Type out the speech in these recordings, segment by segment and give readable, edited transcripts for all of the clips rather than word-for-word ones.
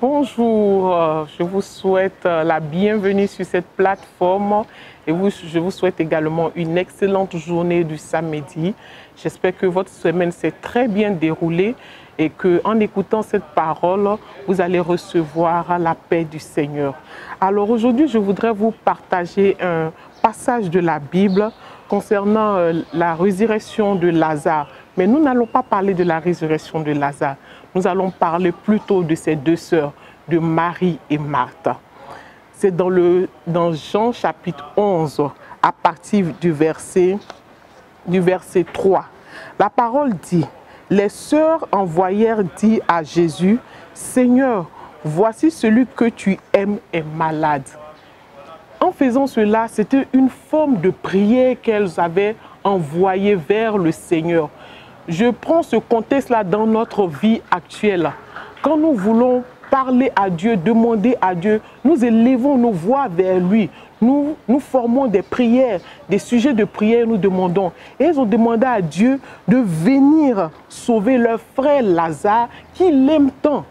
Bonjour, je vous souhaite la bienvenue sur cette plateforme et je vous souhaite également une excellente journée du samedi. J'espère que votre semaine s'est très bien déroulée et qu'en écoutant cette parole, vous allez recevoir la paix du Seigneur. Alors aujourd'hui, je voudrais vous partager un passage de la Bible concernant la résurrection de Lazare. Mais nous n'allons pas parler de la résurrection de Lazare. Nous allons parler plutôt de ces deux sœurs, de Marie et Marthe. C'est dans Jean chapitre 11, à partir du verset 3. La parole dit, « Les sœurs envoyèrent dire à Jésus, « Seigneur, voici celui que tu aimes est malade. » En faisant cela, c'était une forme de prière qu'elles avaient envoyée vers le Seigneur. Je prends ce contexte-là dans notre vie actuelle. Quand nous voulons parler à Dieu, demander à Dieu, nous élevons nos voix vers lui. Nous formons des prières, des sujets de prière, nous demandons. Et ils ont demandé à Dieu de venir sauver leur frère Lazare qui l'aime tant.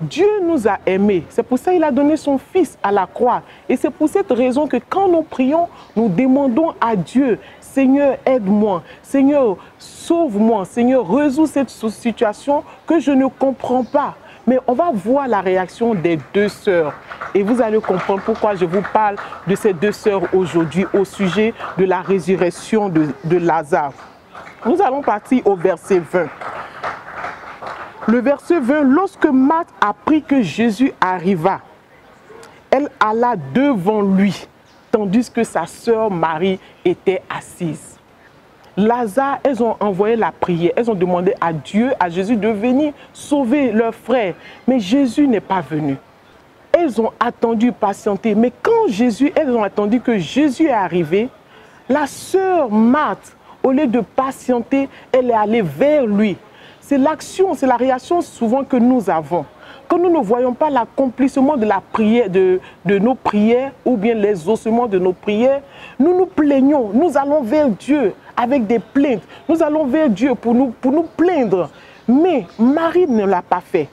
Dieu nous a aimés. C'est pour ça qu'il a donné son Fils à la croix. Et c'est pour cette raison que quand nous prions, nous demandons à Dieu, Seigneur, aide-moi. Seigneur, sauve-moi. Seigneur, résous cette situation que je ne comprends pas. Mais on va voir la réaction des deux sœurs. Et vous allez comprendre pourquoi je vous parle de ces deux sœurs aujourd'hui au sujet de la résurrection de Lazare. Nous allons partir au verset 20. Le verset 20, lorsque Marthe apprit que Jésus arriva, elle alla devant lui, tandis que sa sœur Marie était assise. Lazare, elles ont envoyé la prière, elles ont demandé à Dieu, à Jésus de venir sauver leur frère. Mais Jésus n'est pas venu. Elles ont attendu, patienté. Mais quand elles ont attendu que Jésus est arrivé, la sœur Marthe, au lieu de patienter, elle est allée vers lui. C'est l'action, c'est la réaction souvent que nous avons. Quand nous ne voyons pas l'accomplissement de la prière, de nos prières ou bien l'exaucement de nos prières, nous nous plaignons, nous allons vers Dieu avec des plaintes. Nous allons vers Dieu pour nous plaindre. Mais Marie ne l'a pas fait.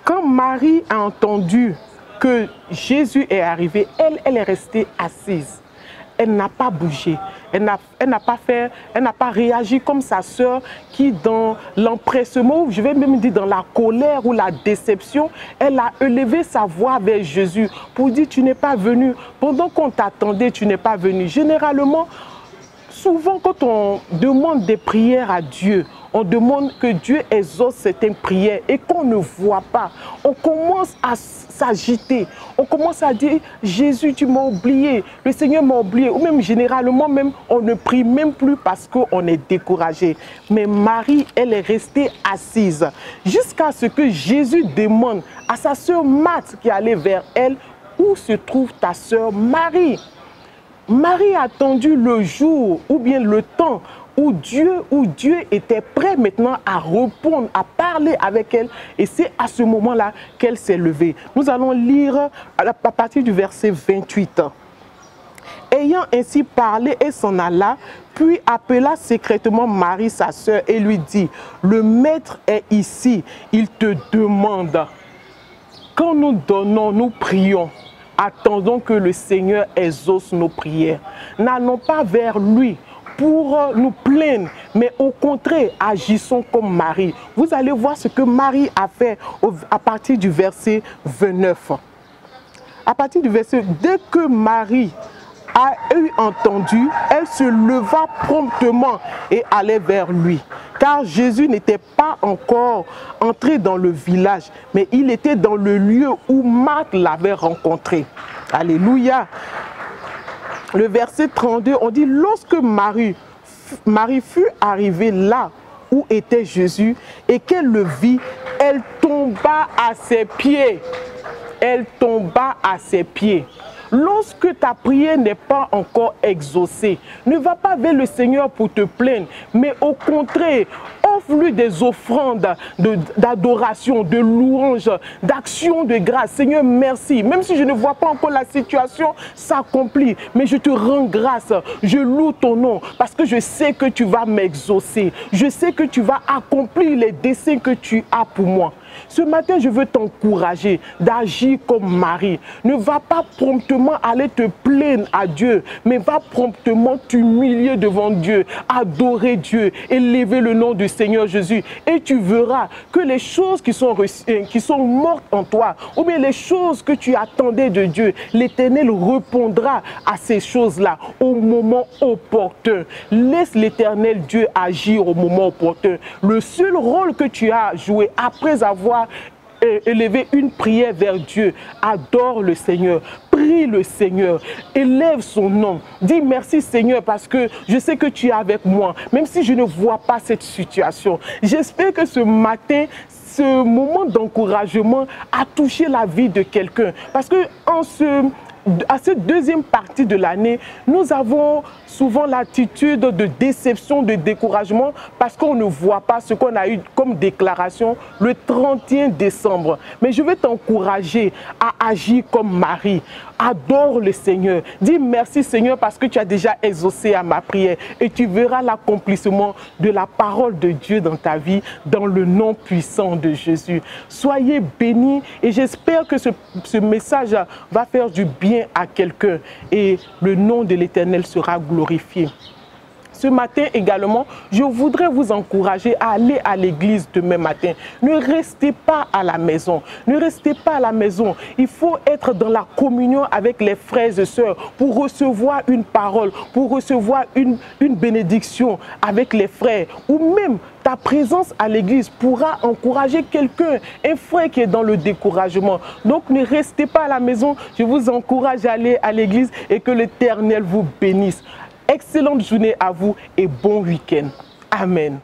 Quand Marie a entendu que Jésus est arrivé, elle est restée assise. Elle n'a pas bougé, elle n'a pas réagi comme sa sœur qui dans l'empressement, je vais même dire dans la colère ou la déception, elle a élevé sa voix vers Jésus pour dire tu n'es pas venu, pendant qu'on t'attendait tu n'es pas venu. Généralement, souvent quand on demande des prières à Dieu, on demande que Dieu exauce certaines prières et qu'on ne voit pas, on commence à s'agiter, on commence à dire Jésus tu m'as oublié, le Seigneur m'a oublié, ou même généralement même on ne prie même plus parce qu'on est découragé. Mais Marie, elle est restée assise jusqu'à ce que Jésus demande à sa sœur Marthe qui allait vers elle, où se trouve ta sœur Marie? Marie a attendu le jour ou bien le temps où Dieu était prêt maintenant à répondre, à parler avec elle. Et c'est à ce moment-là qu'elle s'est levée. Nous allons lire à partir du verset 28. Ayant ainsi parlé, elle s'en alla, puis appela secrètement Marie, sa sœur, et lui dit, « Le maître est ici, il te demande. » Quand nous donnons, nous prions. Attendons que le Seigneur exauce nos prières. N'allons pas vers lui pour nous plaindre, mais au contraire, agissons comme Marie. Vous allez voir ce que Marie a fait à partir du verset 29. À partir du verset, dès que Marie a eu entendu, elle se leva promptement et allait vers lui. Car Jésus n'était pas encore entré dans le village, mais il était dans le lieu où Marthe l'avait rencontré. Alléluia. Le verset 32, on dit, lorsque Marie fut arrivée là où était Jésus et qu'elle le vit, elle tomba à ses pieds. Elle tomba à ses pieds. Lorsque ta prière n'est pas encore exaucée, ne va pas vers le Seigneur pour te plaindre, mais au contraire, offre-lui des offrandes d'adoration, de louange, d'action de grâce. Seigneur, merci. Même si je ne vois pas encore la situation s'accomplir, mais je te rends grâce. Je loue ton nom parce que je sais que tu vas m'exaucer. Je sais que tu vas accomplir les desseins que tu as pour moi. Ce matin, je veux t'encourager d'agir comme Marie. Ne va pas promptement aller te plaindre à Dieu, mais va promptement t'humilier devant Dieu, adorer Dieu, élever le nom du Seigneur Jésus. Et tu verras que les choses qui sont mortes en toi, ou bien les choses que tu attendais de Dieu, l'Éternel répondra à ces choses-là au moment opportun. Laisse l'Éternel Dieu agir au moment opportun. Le seul rôle que tu as joué après avoir élevé une prière vers Dieu, adore le Seigneur, prie le Seigneur, élève son nom. Dis merci Seigneur parce que je sais que tu es avec moi, même si je ne vois pas cette situation. J'espère que ce matin, ce moment d'encouragement a touché la vie de quelqu'un. Parce que à cette deuxième partie de l'année, nous avons souvent l'attitude de déception, de découragement parce qu'on ne voit pas ce qu'on a eu comme déclaration le 31 décembre. Mais je veux t'encourager à agir comme Marie. Adore le Seigneur. Dis merci Seigneur parce que tu as déjà exaucé à ma prière et tu verras l'accomplissement de la parole de Dieu dans ta vie dans le nom puissant de Jésus. Soyez bénis et j'espère que ce message va faire du bien à quelqu'un et le nom de l'Éternel sera glorifié. Ce matin également, je voudrais vous encourager à aller à l'église demain matin. Ne restez pas à la maison. Ne restez pas à la maison. Il faut être dans la communion avec les frères et sœurs pour recevoir une parole, pour recevoir une bénédiction avec les frères. Ou même ta présence à l'église pourra encourager quelqu'un, un frère qui est dans le découragement. Donc ne restez pas à la maison. Je vous encourage à aller à l'église et que l'Éternel vous bénisse. Excellente journée à vous et bon week-end. Amen.